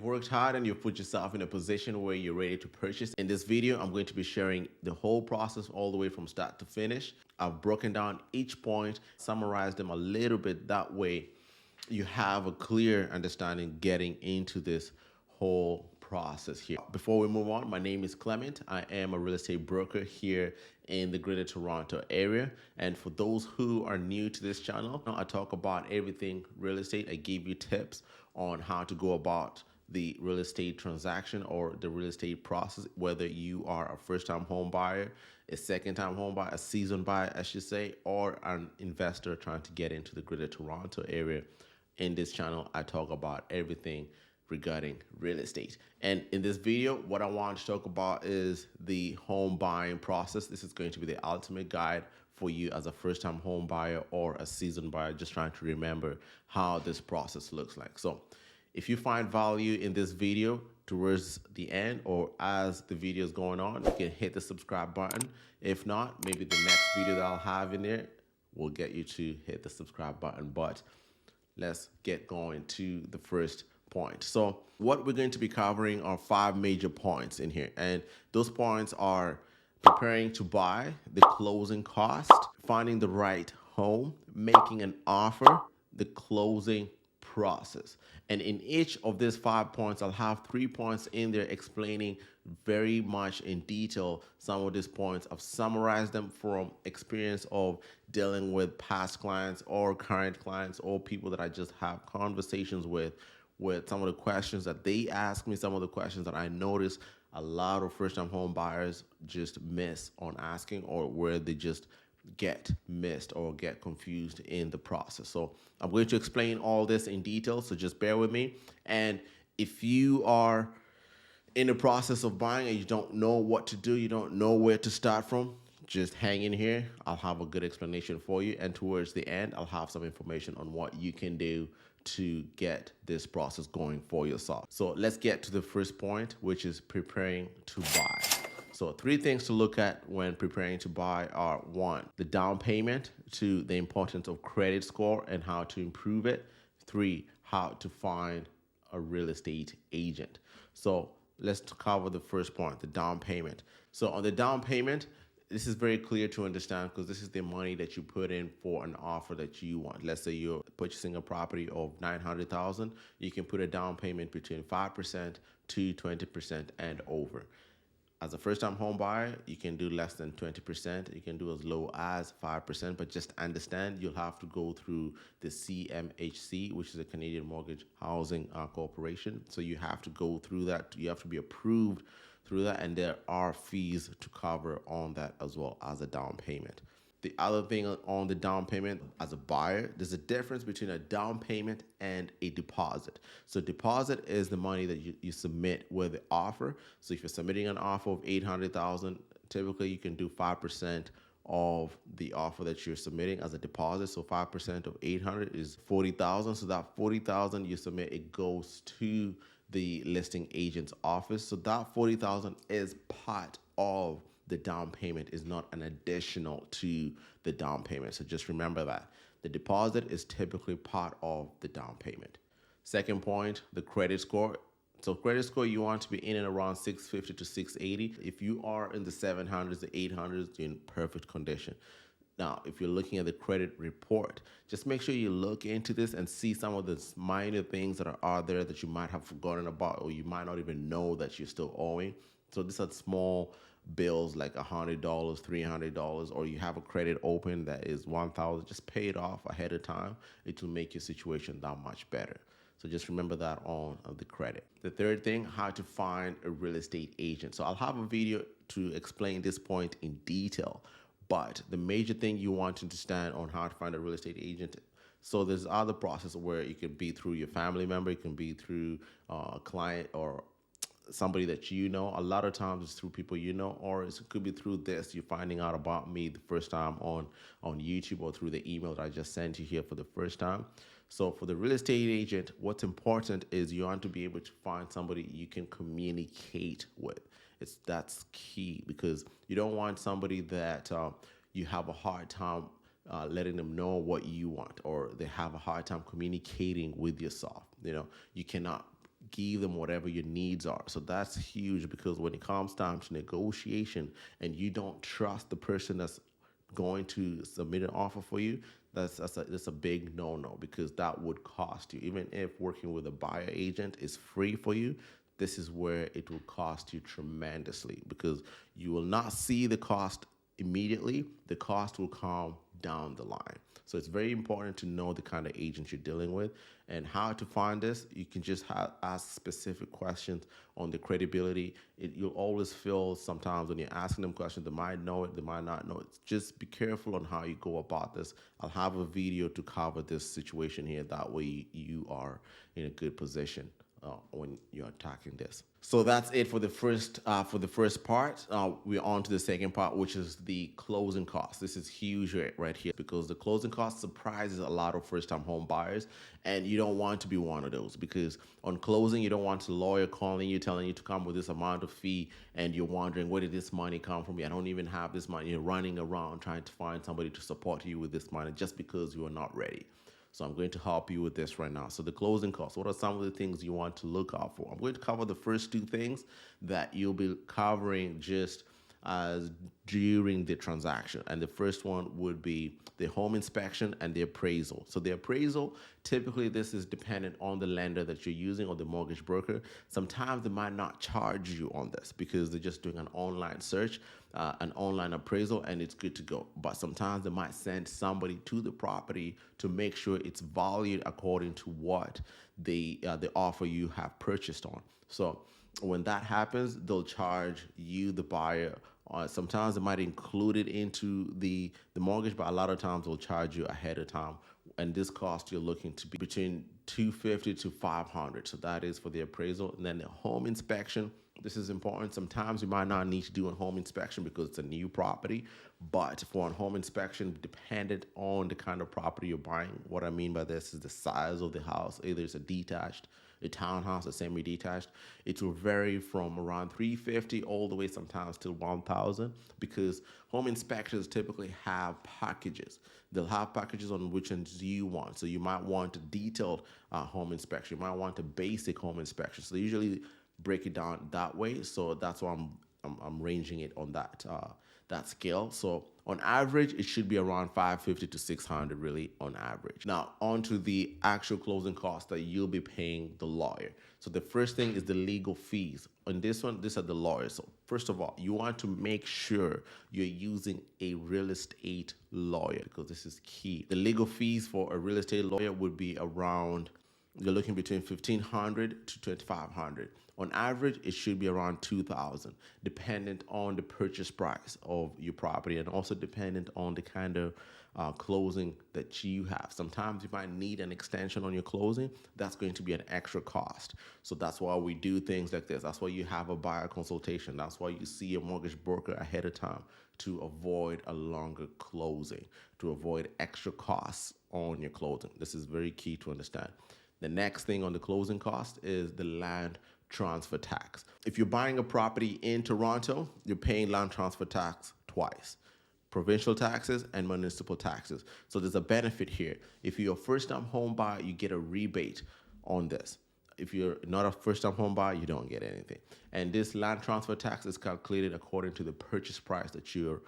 you've worked hard and you've put yourself in a position where you're ready to purchase. In this video, I'm going to be sharing the whole process all the way from start to finish. I've broken down each point, summarized them a little bit. That way you have a clear understanding getting into this whole process here. Before we move on, my name is Clement. I am a real estate broker here in the Greater Toronto area. And for those who are new to this channel, I talk about everything real estate. I give you tips on how to go about the real estate transaction or the real estate process, whether you are a first-time home buyer, a second-time home buyer, a seasoned buyer, I should say, or an investor trying to get into the Greater Toronto area. In this channel, I talk about everything regarding real estate. And in this video, what I want to talk about is the home buying process. This is going to be the ultimate guide for you as a first-time home buyer or a seasoned buyer, just trying to remember how this process looks like. So if you find value in this video towards the end or as the video is going on, you can hit the subscribe button. If not, maybe the next video that I'll have in there will get you to hit the subscribe button. But let's get going to the first point. So what we're going to be covering are 5 major points in here. And those points are preparing to buy, the closing cost, finding the right home, making an offer, the closing process. And in each of these 5 points, I'll have 3 points in there explaining very much in detail some of these points. I've summarized them from experience of dealing with past clients or current clients or people that I just have conversations with some of the questions that they ask me, some of the questions that I notice a lot of first-time home buyers just miss on asking, or where they just get missed or get confused in the process. So I'm going to explain all this in detail, so just bear with me. And if you are in the process of buying and you don't know what to do, you don't know where to start from, just hang in here. I'll have a good explanation for you. And towards the end, I'll have some information on what you can do to get this process going for yourself. So let's get to the first point, which is preparing to buy. So 3 things to look at when preparing to buy are: 1, the down payment; 2, the importance of credit score and how to improve it; 3, how to find a real estate agent. So let's cover the first point, the down payment. So on the down payment, this is very clear to understand because this is the money that you put in for an offer that you want. Let's say you're purchasing a property of $900,000. You can put a down payment between 5% to 20% and over. As a first-time home buyer, you can do less than 20%. You can do as low as 5%, but just understand you'll have to go through the CMHC, which is a Canadian Mortgage Housing Corporation. So you have to go through that. You have to be approved through that, and there are fees to cover on that as well as a down payment. The other thing on the down payment, as a buyer, there's a difference between a down payment and a deposit. So deposit is the money that you submit with the offer. So if you're submitting an offer of $800,000, typically you can do 5% of the offer that you're submitting as a deposit. So 5% of 800 is 40,000. So that 40,000 you submit, it goes to the listing agent's office. So that 40,000 is part of the down payment, is not an additional to the down payment. So just remember that the deposit is typically part of the down payment. Second point, the credit score. So credit score, you want to be in and around 650 to 680. If you are in the 700s, the 800s, you're in perfect condition. Now, if you're looking at the credit report, just make sure you look into this and see some of the minor things that are out there that you might have forgotten about, or you might not even know that you're still owing. So these are small bills like $100, $300, or you have a credit open that is $1,000. Just pay it off ahead of time. It will make your situation that much better. So just remember that on the credit. The third thing, how to find a real estate agent. So I'll have a video to explain this point in detail. But the major thing you want to understand on how to find a real estate agent, so there's other process where it could be through your family member, it can be through a client or somebody that you know. A lot of times it's through people you know, or it could be through this. You're finding out about me the first time on YouTube, or through the email that I just sent you here for the first time. So for the real estate agent, what's important is you want to be able to find somebody you can communicate with. That's key, because you don't want somebody that you have a hard time letting them know what you want, or they have a hard time communicating with yourself. You know, you cannot give them whatever your needs are. So that's huge, because when it comes time to negotiation and you don't trust the person that's going to submit an offer for you, that's a big no-no, because that would cost you. Even if working with a buyer agent is free for you, this is where it will cost you tremendously, because you will not see the cost immediately. The cost will come down the line. So it's very important to know the kind of agent you're dealing with. And how to find this, you can just ask specific questions on the credibility. You'll always feel sometimes when you're asking them questions, they might know it, they might not know it. Just be careful on how you go about this. I'll have a video to cover this situation here. That way you are in a good position when you're attacking this. So that's it for the first part. We're on to the second part, which is the closing costs. This is huge right here, because the closing cost surprises a lot of first-time home buyers, and you don't want to be one of those, because on closing, you don't want a lawyer calling you, telling you to come with this amount of fee, and you're wondering, where did this money come from? I don't even have this money. You're running around trying to find somebody to support you with this money just because you are not ready. So I'm going to help you with this right now. So the closing costs, what are some of the things you want to look out for? I'm going to cover the first two things that you'll be covering just as during the transaction. And the first one would be the home inspection and the appraisal. So the appraisal, typically this is dependent on the lender that you're using or the mortgage broker. Sometimes they might not charge you on this because they're just doing an online search, an online appraisal, and it's good to go. But sometimes they might send somebody to the property to make sure it's valued according to what the offer you have purchased on. So when that happens, they'll charge you, the buyer. Sometimes they might include it into the mortgage, but a lot of times they'll charge you ahead of time. And this cost you're looking to be between $250 to $500. So that is for the appraisal. And then the home inspection. This is important. Sometimes you might not need to do a home inspection because it's a new property, but for a home inspection, dependent on the kind of property you're buying. What I mean by this is the size of the house. Either it's a townhouse, a semi-detached. It will vary from around $350 all the way sometimes to $1,000, because home inspectors typically have packages. They'll have packages on which ones you want. So you might want a detailed home inspection. You might want a basic home inspection. So they usually break it down that way. So that's why I'm ranging it on that scale. So on average, it should be around $550 to $600 really on average. Now, on to the actual closing costs that you'll be paying the lawyer. So the first thing is the legal fees. On this one, these are the lawyers. So first of all, you want to make sure you're using a real estate lawyer, because this is key. The legal fees for a real estate lawyer would be around, you're looking between $1,500 to $2,500. On average, it should be around $2,000, dependent on the purchase price of your property, and also dependent on the kind of closing that you have. Sometimes you might need an extension on your closing. That's going to be an extra cost. So that's why we do things like this. That's why you have a buyer consultation. That's why you see a mortgage broker ahead of time, to avoid a longer closing, to avoid extra costs on your closing. This is very key to understand. The next thing on the closing cost is the land transfer tax. If you're buying a property in Toronto, you're paying land transfer tax twice: provincial taxes and municipal taxes. So there's a benefit here. If you're a first-time home buyer, you get a rebate on this. If you're not a first-time home buyer, you don't get anything. And this land transfer tax is calculated according to the purchase price that you've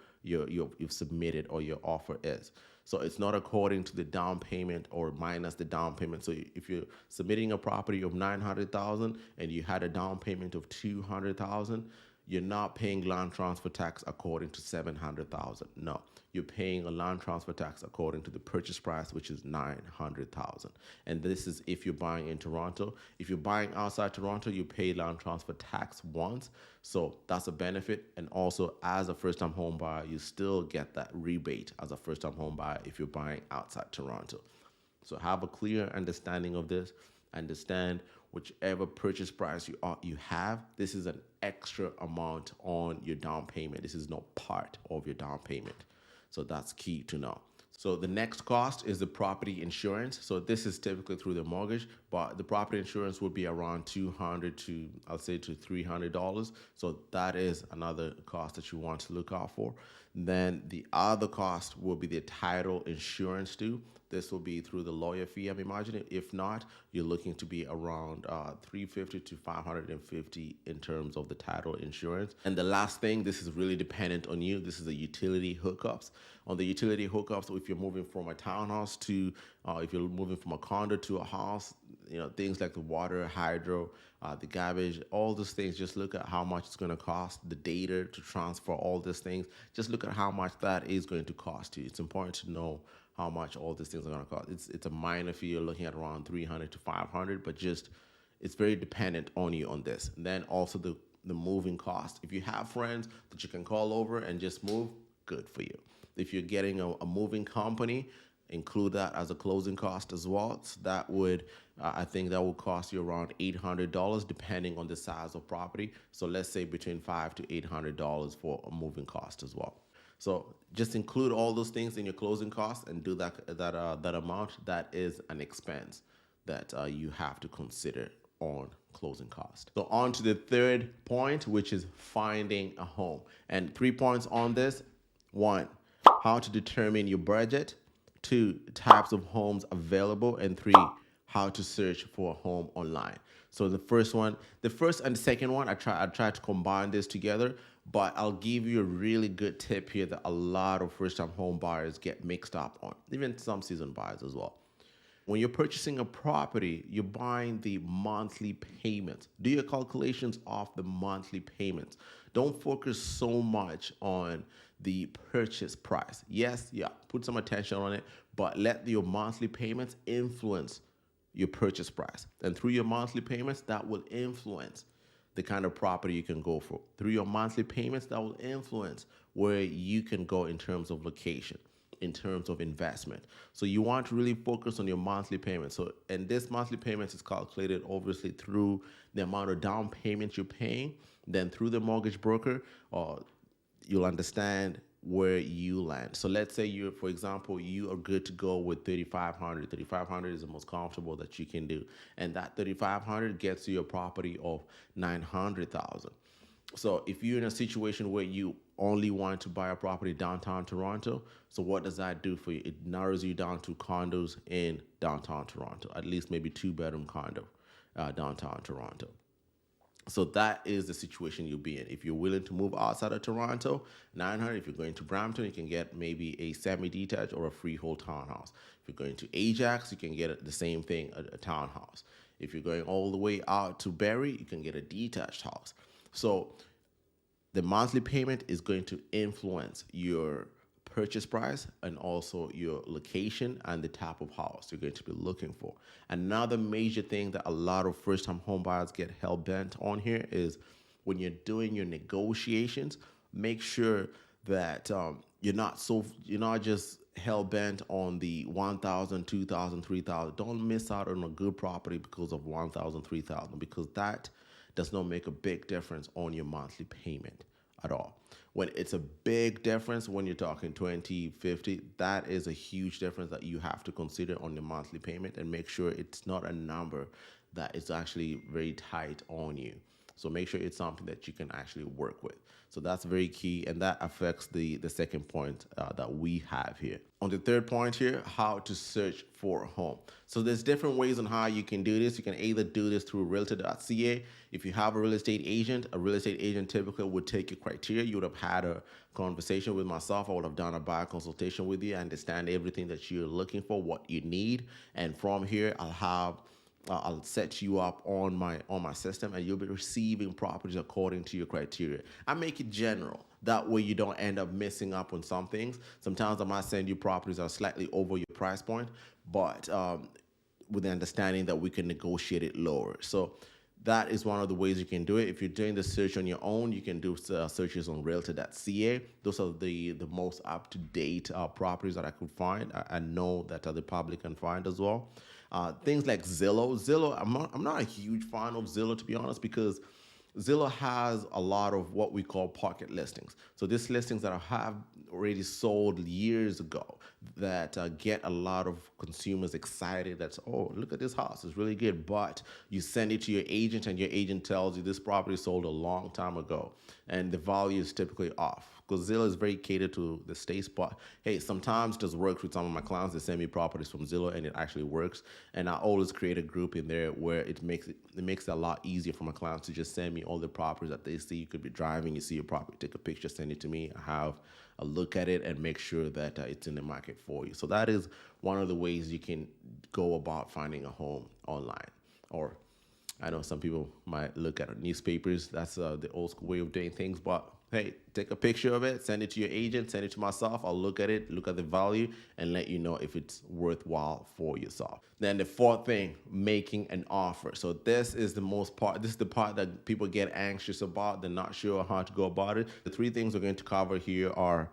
submitted or your offer is. So it's not according to the down payment or minus the down payment. So if you're submitting a property of $900,000 and you had a down payment of $200,000, you're not paying land transfer tax according to $700,000. No, you're paying a land transfer tax according to the purchase price, which is $900,000. And this is if you're buying in Toronto. If you're buying outside Toronto, you pay land transfer tax once. So that's a benefit. And also, as a first-time home buyer, you still get that rebate as a first-time home buyer if you're buying outside Toronto. So have a clear understanding of this. Understand whichever purchase price you have, this is an extra amount on your down payment. This is not part of your down payment. So that's key to know. So the next cost is the property insurance. So this is typically through the mortgage, but the property insurance would be around $200 to, I'll say, to $300. So that is another cost that you want to look out for. Then the other cost will be the title insurance too. This will be through the lawyer fee, I'm imagining. If not, you're looking to be around 350 to 550 in terms of the title insurance. And the last thing, this is really dependent on you. This is the utility hookups. On the utility hookups, if you're moving from a townhouse to, if you're moving from a condo to a house, things like the water, hydro, the garbage, all those things, just look at how much it's going to cost, the data to transfer all these things. Just look at how much that is going to cost you. It's important to know how much all these things are going to cost. It's a minor fee. You're looking at around 300 to 500, but just it's very dependent on you on this. And then also the moving cost. If you have friends that you can call over and just move, good for you. If you're getting a moving company, include that as a closing cost as well. So that would, I think that will cost you around $800 depending on the size of property. So let's say between $500 to $800 for a moving cost as well. So just include all those things in your closing costs and do that amount. That is an expense that you have to consider on closing cost. So on to the third point, which is finding a home. And 3 points on this. 1, how to determine your budget. 2, types of homes available. And 3, how to search for a home online. So the first and the second one, I try to combine this together, but I'll give you a really good tip here that a lot of first-time home buyers get mixed up on, even some seasoned buyers as well. When you're purchasing a property, you're buying the monthly payments. Do your calculations off the monthly payments. Don't focus so much on the purchase price. Yes, put some attention on it, but let your monthly payments influence your purchase price. And through your monthly payments, that will influence the kind of property you can go for. Through your monthly payments, that will influence where you can go in terms of location, in terms of investment. So you want to really focus on your monthly payments. And this monthly payments is calculated obviously through the amount of down payment you're paying, then through the mortgage broker, you'll understand where you land. So let's say for example, you are good to go with 3,500. 3,500 is the most comfortable that you can do. And that 3,500 gets you a property of 900,000. So if you're in a situation where you only want to buy a property downtown Toronto, so what does that do for you? It narrows you down to condos in downtown Toronto, at least maybe 2-bedroom condo downtown Toronto. So that is the situation you'll be in. If you're willing to move outside of Toronto, 900. If you're going to Brampton, you can get maybe a semi-detached or a freehold townhouse. If you're going to Ajax, you can get the same thing, a townhouse. If you're going all the way out to Barrie, you can get a detached house. So the monthly payment is going to influence your purchase price and also your location and the type of house you're going to be looking for. Another major thing that a lot of first-time home buyers get hell-bent on here is when you're doing your negotiations, make sure that you're not just hell-bent on the 1,000, 2,000, 3,000. Don't miss out on a good property because of 1,000, 3,000, because that does not make a big difference on your monthly payment at all. When it's a big difference, when you're talking 20, 50, that is a huge difference that you have to consider on your monthly payment, and make sure it's not a number that is actually very tight on you. So make sure it's something that you can actually work with. So that's very key, and that affects the second point that we have here. On the third point here, how to search for a home. So there's different ways on how you can do this. You can either do this through Realty.ca. If you have a real estate agent typically would take your criteria. You would have had a conversation with myself. I would have done a buyer consultation with you. I understand everything that you're looking for, what you need, and from here I'll set you up on my system, and you'll be receiving properties according to your criteria. I make it general. That way you don't end up missing up on some things. Sometimes I might send you properties that are slightly over your price point, but with the understanding that we can negotiate it lower. So that is one of the ways you can do it. If you're doing the search on your own, you can do searches on Realty.ca. Those are the most up-to-date properties that I could find. I know that the public can find as well. Things like Zillow, I'm not a huge fan of Zillow, to be honest, because Zillow has a lot of what we call pocket listings. So these listings that have already sold years ago that get a lot of consumers excited. That's, oh, look at this house, it's really good. But you send it to your agent, and your agent tells you this property sold a long time ago, and the value is typically off. because Zillow is very catered to the states. But hey, sometimes it just works with some of my clients. They send me properties from Zillow, and it actually works. And I always create a group in there where it makes it a lot easier for my clients to just send me all the properties that they see. You could be driving, you see your property, take a picture, send it to me. I have a look at it and make sure that it's in the market for you. So that is one of the ways you can go about finding a home online. Or I know some people might look at newspapers. That's the old school way of doing things. But hey, take a picture of it, send it to your agent, send it to myself. I'll look at it, look at the value, and let you know if it's worthwhile for yourself. Then the fourth thing, making an offer. So this is the most part. This is the part that people get anxious about. They're not sure how to go about it. The three things we're going to cover here are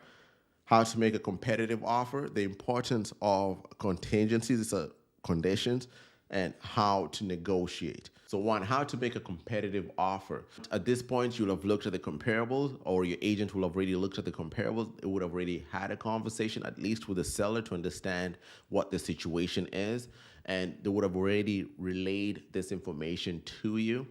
how to make a competitive offer, the importance of contingencies, it's conditions, and how to negotiate. So one, how to make a competitive offer. At this point, you'll have looked at the comparables, or your agent will have already looked at the comparables. It would have already had a conversation, at least with the seller, to understand what the situation is. And they would have already relayed this information to you,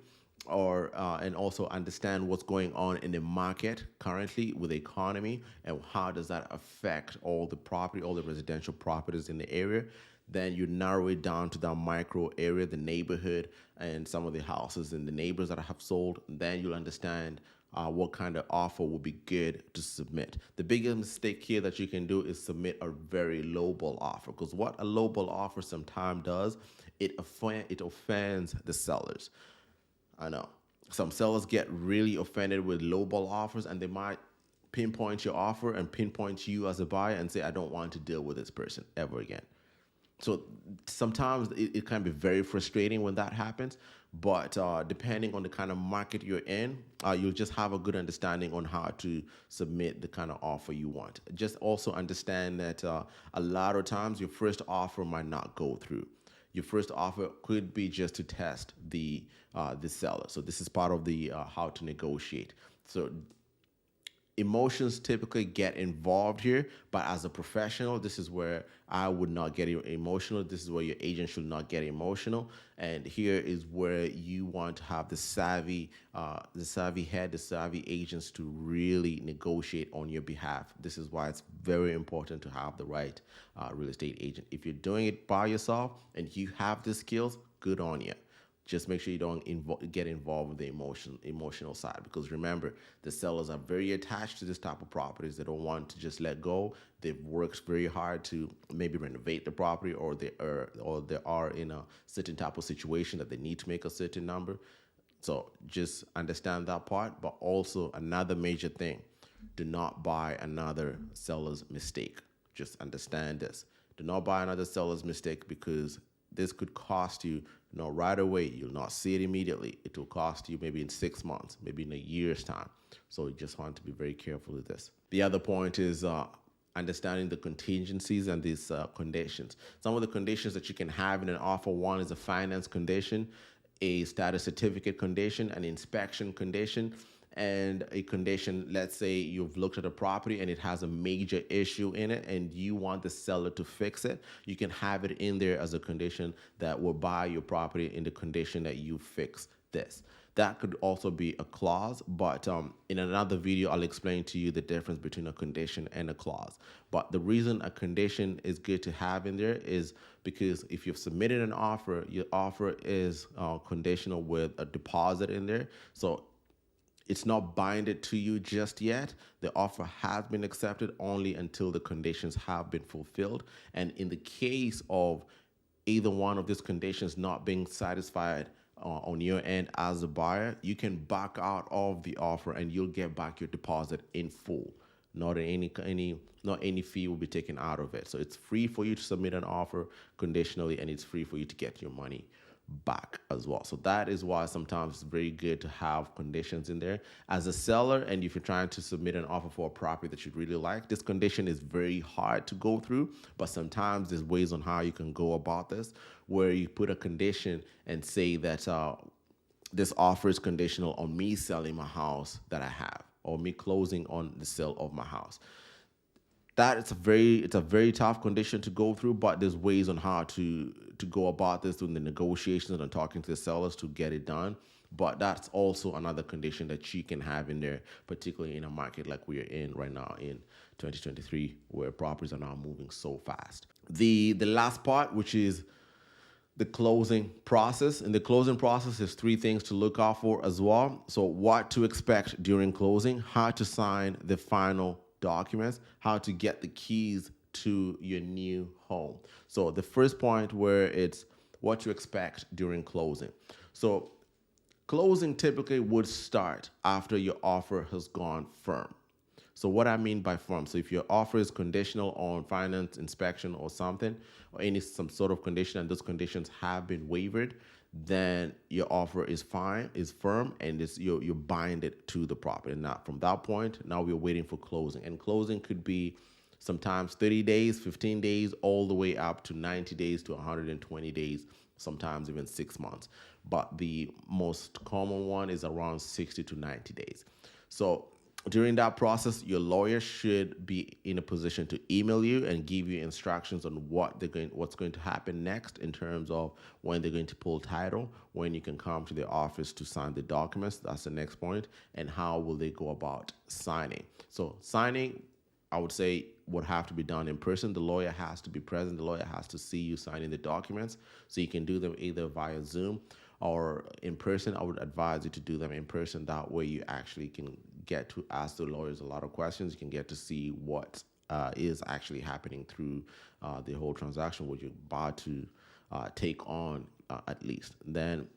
or and also understand what's going on in the market currently with the economy, and how does that affect all the residential properties in the area. Then you narrow it down to that micro area, the neighborhood, and some of the houses and the neighbors that have sold. Then you'll understand what kind of offer will be good to submit. The biggest mistake here that you can do is submit a very lowball offer, because what a lowball offer sometimes does, it offends the sellers. I know some sellers get really offended with lowball offers, and they might pinpoint your offer and pinpoint you as a buyer and say, I don't want to deal with this person ever again. So sometimes it can be very frustrating when that happens, but depending on the kind of market you're in, you'll just have a good understanding on how to submit the kind of offer you want. Just also understand that a lot of times your first offer might not go through. Your first offer could be just to test the seller. So this is part of the how to negotiate. So emotions typically get involved here, but as a professional, this is where I would not get emotional. This is where your agent should not get emotional. And here is where you want to have the savvy agents to really negotiate on your behalf. This is why it's very important to have the right real estate agent. If you're doing it by yourself and you have the skills, good on you. Just make sure you don't get involved with the emotional side, because remember, the sellers are very attached to this type of properties. They don't want to just let go. They've worked very hard to maybe renovate the property, or they are in a certain type of situation that they need to make a certain number. So just understand that part. But also another major thing, do not buy another seller's mistake. Just understand this. Do not buy another seller's mistake, because this could cost you, right away. You'll not see it immediately. It will cost you maybe in 6 months, maybe in a year's time. So you just want to be very careful with this. The other point is understanding the contingencies and these conditions. Some of the conditions that you can have in an offer: one is a finance condition, a status certificate condition, an inspection condition, and a condition. Let's say you've looked at a property and it has a major issue in it and you want the seller to fix it. You can have it in there as a condition that will buy your property in the condition that you fix this. That could also be a clause, but in another video, I'll explain to you the difference between a condition and a clause. But the reason a condition is good to have in there is because if you've submitted an offer, your offer is conditional with a deposit in there. So it's not binded to you just yet. The offer has been accepted only until the conditions have been fulfilled. And in the case of either one of these conditions not being satisfied on your end as a buyer, you can back out of the offer and you'll get back your deposit in full. Not any fee will be taken out of it. So it's free for you to submit an offer conditionally, and it's free for you to get your money back as well. So that is why sometimes it's very good to have conditions in there as a seller. And if you're trying to submit an offer for a property that you really like, this condition is very hard to go through, but sometimes there's ways on how you can go about this, where you put a condition and say that this offer is conditional on me selling my house that I have, or me closing on the sale of my house. It's a very tough condition to go through, but there's ways on how to go about this, doing the negotiations and talking to the sellers to get it done. But that's also another condition that you can have in there, particularly in a market like we are in right now in 2023, where properties are now moving so fast. The last part, which is the closing process. In the closing process, there's three things to look out for as well. So what to expect during closing, how to sign the final documents, how to get the keys to your new home. So the first point where it's what to expect during closing. So closing typically would start after your offer has gone firm. So what I mean by firm, so if your offer is conditional on finance inspection or something, or some sort of condition, and those conditions have been waived, then your offer is firm, and you're binded to the property. Now, from that point, now we're waiting for closing, and closing could be sometimes 30 days, 15 days, all the way up to 90 days to 120 days, sometimes even 6 months. But the most common one is around 60 to 90 days. So during that process, your lawyer should be in a position to email you and give you instructions on what's going to happen next in terms of when they're going to pull title, when you can come to their office to sign the documents. That's the next point. And how will they go about signing? So signing, I would say, would have to be done in person. The lawyer has to be present. The lawyer has to see you signing the documents. So you can do them either via Zoom or in person. I would advise you to do them in person. That way you actually can get to ask the lawyers a lot of questions. You can get to see what is actually happening through the whole transaction, what you're about to take on at least. Then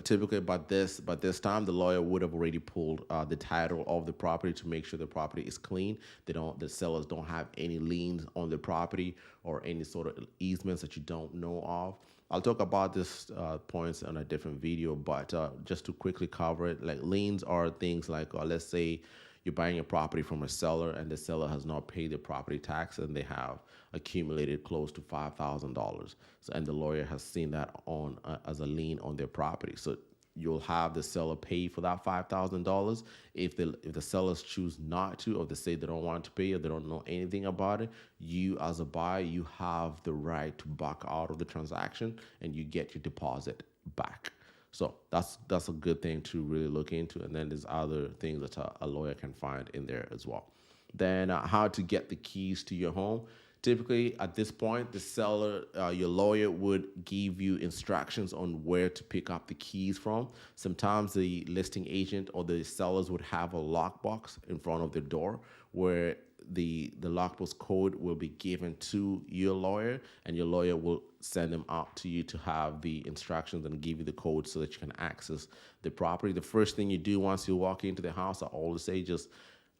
typically by this time, the lawyer would have already pulled the title of the property to make sure the property is clean. The sellers don't have any liens on the property or any sort of easements that you don't know of. I'll talk about this points on a different video, but just to quickly cover it, like liens are things like, let's say you're buying a property from a seller and the seller has not paid the property tax and they have accumulated close to $5,000. So, and the lawyer has seen that on as a lien on their property. So you'll have the seller pay for that $5,000. If the sellers choose not to, or they say they don't want to pay, or they don't know anything about it, you as a buyer, you have the right to back out of the transaction and you get your deposit back. So that's a good thing to really look into. And then there's other things that a lawyer can find in there as well. Then how to get the keys to your home. Typically, at this point, the seller, your lawyer would give you instructions on where to pick up the keys from. Sometimes the listing agent or the sellers would have a lockbox in front of the door where the lockbox code will be given to your lawyer, and your lawyer will send them out to you to have the instructions and give you the code so that you can access the property. The first thing you do once you walk into the house, I always say, just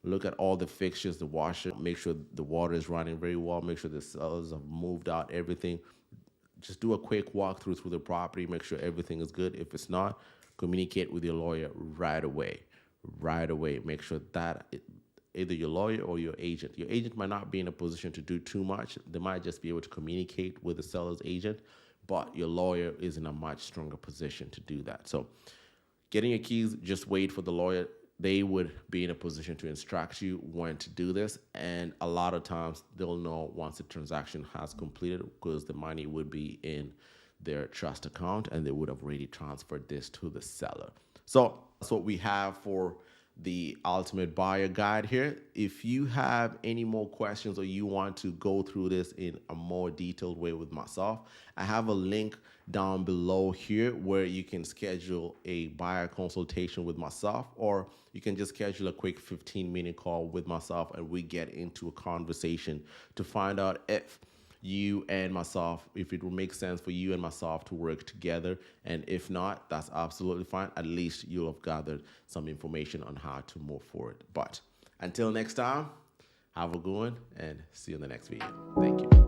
look at all the fixtures, the washer, make sure the water is running very well, make sure the sellers have moved out everything. Just do a quick walkthrough through the property, make sure everything is good. If it's not, communicate with your lawyer right away. Make sure that either your lawyer or your agent might not be in a position to do too much. They might just be able to communicate with the seller's agent, but your lawyer is in a much stronger position to do that. So getting your keys, just wait for the lawyer. They would be in a position to instruct you when to do this. And a lot of times they'll know once the transaction has completed, because the money would be in their trust account and they would have already transferred this to the seller. So that's what we have for the ultimate buyer guide here. If you have any more questions or you want to go through this in a more detailed way with myself, I have a link down below here where you can schedule a buyer consultation with myself, or you can just schedule a quick 15-minute call with myself and we get into a conversation to find out if you and myself, if it will make sense for you and myself to work together. And if not, that's absolutely fine. At least you'll have gathered some information on how to move forward. But until next time, have a good one and see you in the next video. Thank you.